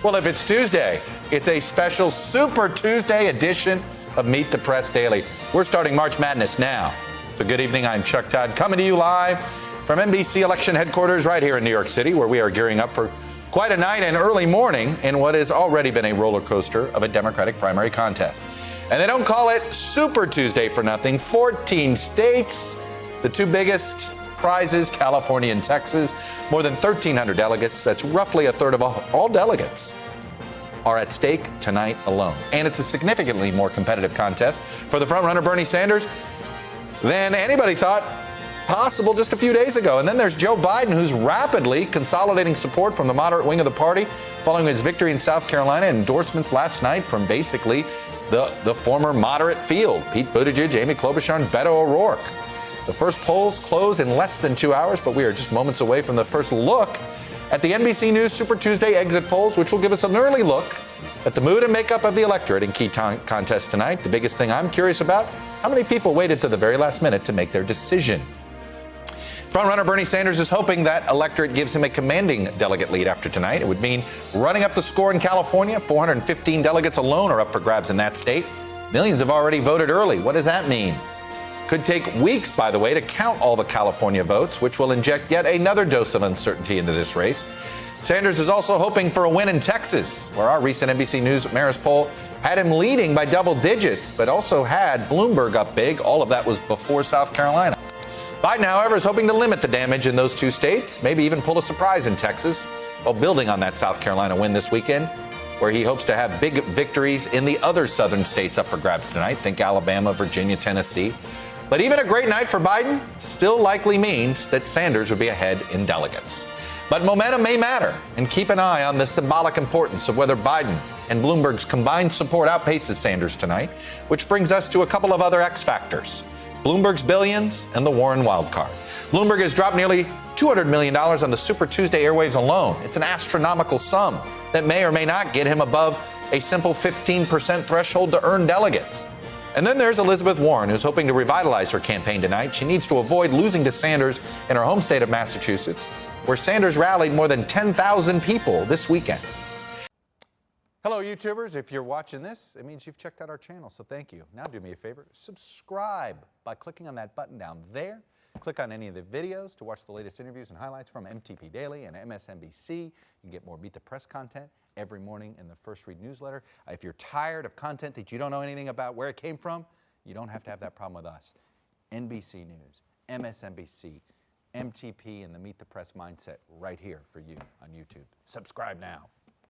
Well, if it's Tuesday, it's a special Super Tuesday edition of Meet the Press Daily. We're starting March Madness now. So good evening, I'm Chuck Todd, coming to you live from NBC election headquarters right here in New York City, where we are gearing up for quite a night and early morning in what has already been a roller coaster of a Democratic primary contest. And they don't call it Super Tuesday for nothing. 14 states, the two biggest prizes, California and Texas, more than 1,300 delegates. That's roughly a third of all delegates are at stake tonight alone. And it's a significantly more competitive contest for the frontrunner Bernie Sanders than anybody thought possible just a few days ago. And then there's Joe Biden, who's rapidly consolidating support from the moderate wing of the party following his victory in South Carolina, endorsements last night from basically the former moderate field, Pete Buttigieg, Amy Klobuchar, and Beto O'Rourke. The first polls close in less than 2 hours, but we are just moments away from the first look at the NBC News Super Tuesday exit polls, which will give us an early look at the mood and makeup of the electorate in key contests tonight. The biggest thing I'm curious about, how many people waited to the very last minute to make their decision? Frontrunner Bernie Sanders is hoping that electorate gives him a commanding delegate lead after tonight. It would mean running up the score in California. 415 delegates alone are up for grabs in that state. Millions have already voted early. What does that mean? Could take weeks, by the way, to count all the California votes, which will inject yet another dose of uncertainty into this race. Sanders is also hoping for a win in Texas, where our recent NBC News Marist poll had him leading by double digits, but also had Bloomberg up big. All of that was before South Carolina. Biden, however, is hoping to limit the damage in those two states, maybe even pull a surprise in Texas, while building on that South Carolina win this weekend, where he hopes to have big victories in the other southern states up for grabs tonight. Think Alabama, Virginia, Tennessee. But even a great night for Biden still likely means that Sanders would be ahead in delegates. But momentum may matter, and keep an eye on the symbolic importance of whether Biden and Bloomberg's combined support outpaces Sanders tonight, which brings us to a couple of other X factors: Bloomberg's billions and the Warren wildcard. Bloomberg has dropped nearly $200 million on the Super Tuesday airwaves alone. It's an astronomical sum that may or may not get him above a simple 15% threshold to earn delegates. And then there's Elizabeth Warren, who's hoping to revitalize her campaign tonight. She needs to avoid losing to Sanders in her home state of Massachusetts, where Sanders rallied more than 10,000 people this weekend. Hello, YouTubers. If you're watching this, it means you've checked out our channel, so thank you. Now do me a favor, subscribe by clicking on that button down there. Click on any of the videos to watch the latest interviews and highlights from MTP Daily and MSNBC. You can get more Meet the Press content every morning in the First Read newsletter. If you're tired of content that you don't know anything about where it came from, you don't have to have that problem with us. NBC News, MSNBC, MTP, and the Meet the Press mindset right here for you on YouTube. Subscribe now.